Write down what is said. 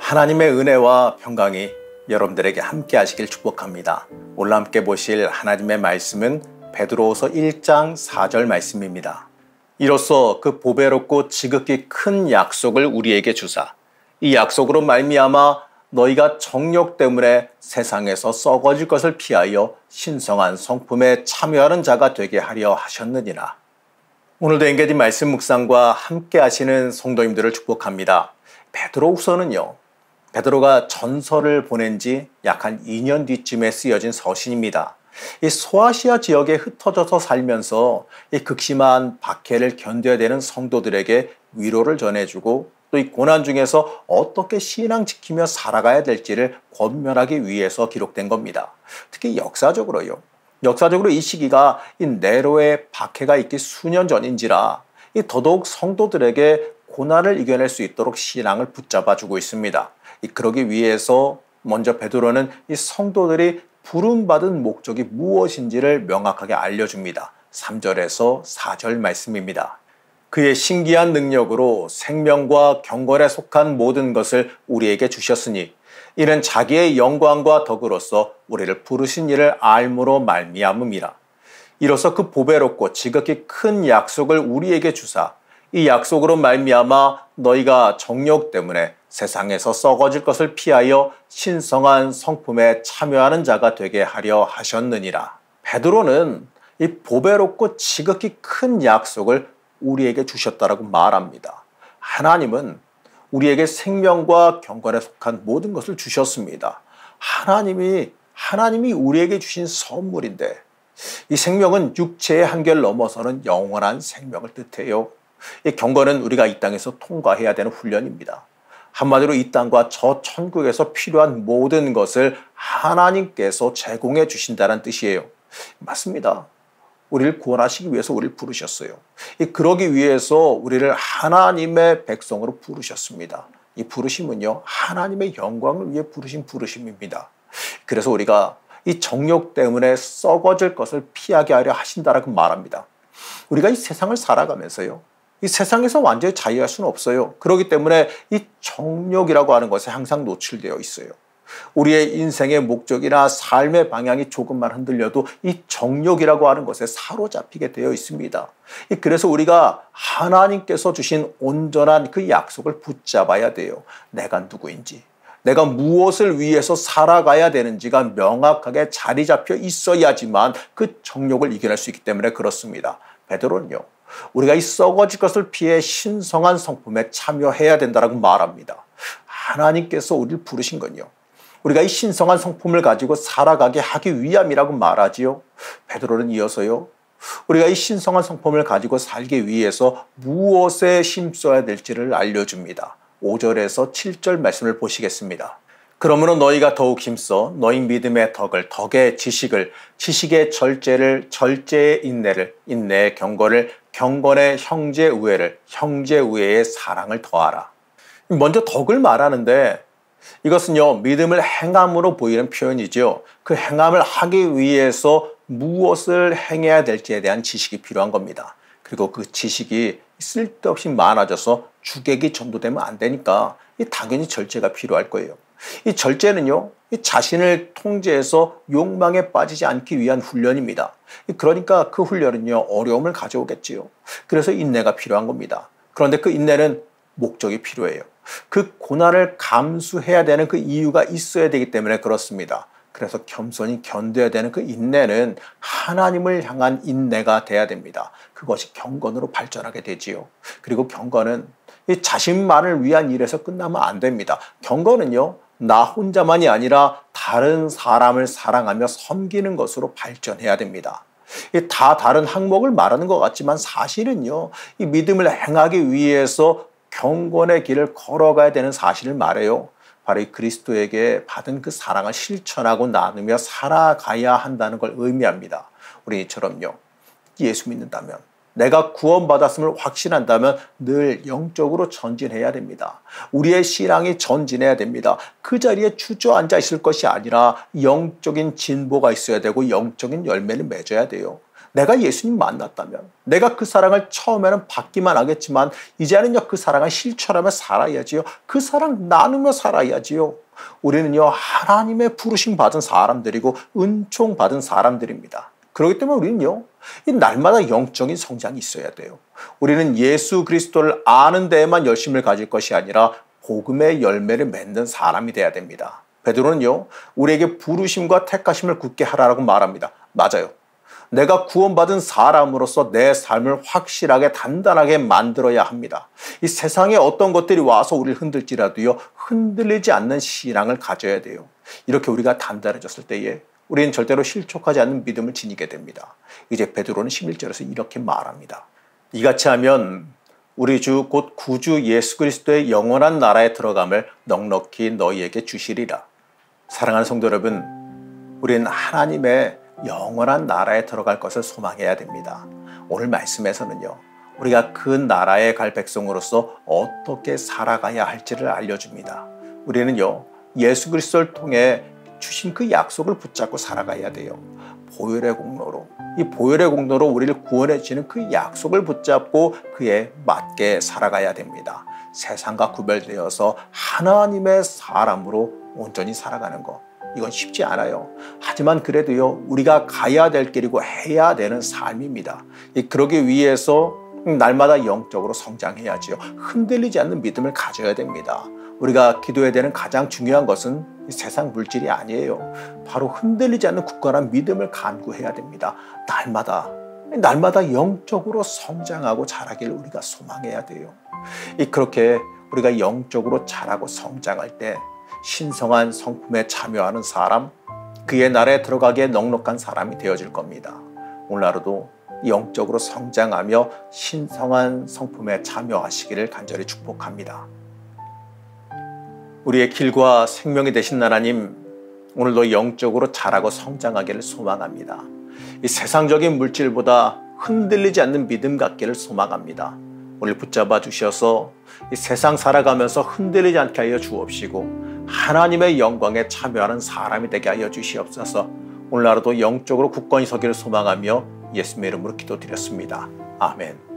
하나님의 은혜와 평강이 여러분들에게 함께 하시길 축복합니다. 오늘 함께 보실 하나님의 말씀은 베드로후서 1장 4절 말씀입니다. 이로써 그 보배롭고 지극히 큰 약속을 우리에게 주사 이 약속으로 말미암아 너희가 정욕 때문에 세상에서 썩어질 것을 피하여 신성한 성품에 참여하는 자가 되게 하려 하셨느니라. 오늘도 엔게디 말씀 묵상과 함께 하시는 성도님들을 축복합니다. 베드로후서는요, 베드로가 전서를 보낸 지 약 한 2년 뒤쯤에 쓰여진 서신입니다. 이 소아시아 지역에 흩어져서 살면서 이 극심한 박해를 견뎌야 되는 성도들에게 위로를 전해주고 또 이 고난 중에서 어떻게 신앙 지키며 살아가야 될지를 권면하기 위해서 기록된 겁니다. 특히 역사적으로요. 역사적으로 이 시기가 이 네로의 박해가 있기 수년 전인지라 이 더더욱 성도들에게 고난을 이겨낼 수 있도록 신앙을 붙잡아주고 있습니다. 그러기 위해서 먼저 베드로는 이 성도들이 부름받은 목적이 무엇인지를 명확하게 알려줍니다. 3절에서 4절 말씀입니다. 그의 신기한 능력으로 생명과 경건에 속한 모든 것을 우리에게 주셨으니 이는 자기의 영광과 덕으로서 우리를 부르신 이를 알므로 말미암음이라. 이로써 그 보배롭고 지극히 큰 약속을 우리에게 주사 이 약속으로 말미암아 너희가 정욕 때문에 세상에서 썩어질 것을 피하여 신성한 성품에 참여하는 자가 되게 하려 하셨느니라. 베드로는 이 보배롭고 지극히 큰 약속을 우리에게 주셨다라고 말합니다. 하나님은 우리에게 생명과 경건에 속한 모든 것을 주셨습니다. 하나님이 우리에게 주신 선물인데 이 생명은 육체의 한계를 넘어서는 영원한 생명을 뜻해요. 이 경건은 우리가 이 땅에서 통과해야 되는 훈련입니다. 한마디로 이 땅과 저 천국에서 필요한 모든 것을 하나님께서 제공해 주신다는 뜻이에요. 맞습니다. 우리를 구원하시기 위해서 우리를 부르셨어요. 그러기 위해서 우리를 하나님의 백성으로 부르셨습니다. 이 부르심은요, 하나님의 영광을 위해 부르신 부르심입니다. 그래서 우리가 이 정욕 때문에 썩어질 것을 피하게 하려 하신다라고 말합니다. 우리가 이 세상을 살아가면서요, 이 세상에서 완전히 자유할 수는 없어요. 그렇기 때문에 이 정욕이라고 하는 것에 항상 노출되어 있어요. 우리의 인생의 목적이나 삶의 방향이 조금만 흔들려도 이 정욕이라고 하는 것에 사로잡히게 되어 있습니다. 그래서 우리가 하나님께서 주신 온전한 그 약속을 붙잡아야 돼요. 내가 누구인지, 내가 무엇을 위해서 살아가야 되는지가 명확하게 자리 잡혀 있어야지만 그 정욕을 이겨낼 수 있기 때문에 그렇습니다. 베드로는요, 우리가 이 썩어질 것을 피해 신성한 성품에 참여해야 된다고 말합니다. 하나님께서 우리를 부르신 건요, 우리가 이 신성한 성품을 가지고 살아가게 하기 위함이라고 말하지요. 베드로는 이어서요, 우리가 이 신성한 성품을 가지고 살기 위해서 무엇에 힘써야 될지를 알려줍니다. 5절에서 7절 말씀을 보시겠습니다. 그러므로 너희가 더욱 힘써 너희 믿음의 덕을, 덕의 지식을, 지식의 절제를, 절제의 인내를, 인내의 경건을, 경건의 형제 우애를, 형제 우애의 사랑을 더하라. 먼저 덕을 말하는데 이것은요, 믿음을 행함으로 보이는 표현이죠. 그 행함을 하기 위해서 무엇을 행해야 될지에 대한 지식이 필요한 겁니다. 그리고 그 지식이 쓸데없이 많아져서 주객이 전도되면 안 되니까 당연히 절제가 필요할 거예요. 이 절제는요, 이 자신을 통제해서 욕망에 빠지지 않기 위한 훈련입니다. 그러니까 그 훈련은요, 어려움을 가져오겠지요. 그래서 인내가 필요한 겁니다. 그런데 그 인내는 목적이 필요해요. 그 고난을 감수해야 되는 그 이유가 있어야 되기 때문에 그렇습니다. 그래서 겸손히 견뎌야 되는 그 인내는 하나님을 향한 인내가 돼야 됩니다. 그것이 경건으로 발전하게 되지요. 그리고 경건은 이 자신만을 위한 일에서 끝나면 안 됩니다. 경건은요, 나 혼자만이 아니라 다른 사람을 사랑하며 섬기는 것으로 발전해야 됩니다. 다 다른 항목을 말하는 것 같지만 사실은요, 이 믿음을 행하기 위해서 경건의 길을 걸어가야 되는 사실을 말해요. 바로 이 그리스도에게 받은 그 사랑을 실천하고 나누며 살아가야 한다는 걸 의미합니다. 우리 이처럼요, 예수 믿는다면, 내가 구원받았음을 확신한다면 늘 영적으로 전진해야 됩니다. 우리의 신앙이 전진해야 됩니다. 그 자리에 주저앉아 있을 것이 아니라 영적인 진보가 있어야 되고 영적인 열매를 맺어야 돼요. 내가 예수님 만났다면 내가 그 사랑을 처음에는 받기만 하겠지만 이제는요 그 사랑을 실천하며 살아야지요. 그 사랑 나누며 살아야지요. 우리는요 하나님의 부르심 받은 사람들이고 은총 받은 사람들입니다. 그렇기 때문에 우리는요 이 날마다 영적인 성장이 있어야 돼요. 우리는 예수 그리스도를 아는 데에만 열심을 가질 것이 아니라 복음의 열매를 맺는 사람이 돼야 됩니다. 베드로는요 우리에게 부르심과 택하심을 굳게 하라고 말합니다. 맞아요. 내가 구원받은 사람으로서 내 삶을 확실하게 단단하게 만들어야 합니다. 이 세상에 어떤 것들이 와서 우리를 흔들지라도요 흔들리지 않는 신앙을 가져야 돼요. 이렇게 우리가 단단해졌을 때에 우리는 절대로 실족하지 않는 믿음을 지니게 됩니다. 이제 베드로는 11절에서 이렇게 말합니다. 이같이 하면 우리 주 곧 구주 예수 그리스도의 영원한 나라에 들어감을 넉넉히 너희에게 주시리라. 사랑하는 성도 여러분, 우리는 하나님의 영원한 나라에 들어갈 것을 소망해야 됩니다. 오늘 말씀에서는요 우리가 그 나라에 갈 백성으로서 어떻게 살아가야 할지를 알려줍니다. 우리는요 예수 그리스도를 통해 주신 그 약속을 붙잡고 살아가야 돼요. 보혈의 공로로, 이 보혈의 공로로 우리를 구원해 주시는 그 약속을 붙잡고 그에 맞게 살아가야 됩니다. 세상과 구별되어서 하나님의 사람으로 온전히 살아가는 것, 이건 쉽지 않아요. 하지만 그래도요 우리가 가야 될 길이고 해야 되는 삶입니다. 그러기 위해서 날마다 영적으로 성장해야지요. 흔들리지 않는 믿음을 가져야 됩니다. 우리가 기도해야 되는 가장 중요한 것은 세상 물질이 아니에요. 바로 흔들리지 않는 굳건한 믿음을 간구해야 됩니다. 날마다 영적으로 성장하고 자라기를 우리가 소망해야 돼요. 그렇게 우리가 영적으로 자라고 성장할 때 신성한 성품에 참여하는 사람, 그의 나라에 들어가기에 넉넉한 사람이 되어질 겁니다. 오늘 하루도 영적으로 성장하며 신성한 성품에 참여하시기를 간절히 축복합니다. 우리의 길과 생명이 되신 하나님, 오늘도 영적으로 자라고 성장하기를 소망합니다. 이 세상적인 물질보다 흔들리지 않는 믿음 갖기를 소망합니다. 오늘 붙잡아 주셔서 이 세상 살아가면서 흔들리지 않게 하여 주옵시고 하나님의 영광에 참여하는 사람이 되게 하여 주시옵소서. 오늘 하루도 영적으로 굳건히 서기를 소망하며 예수님의 이름으로 기도드렸습니다. 아멘.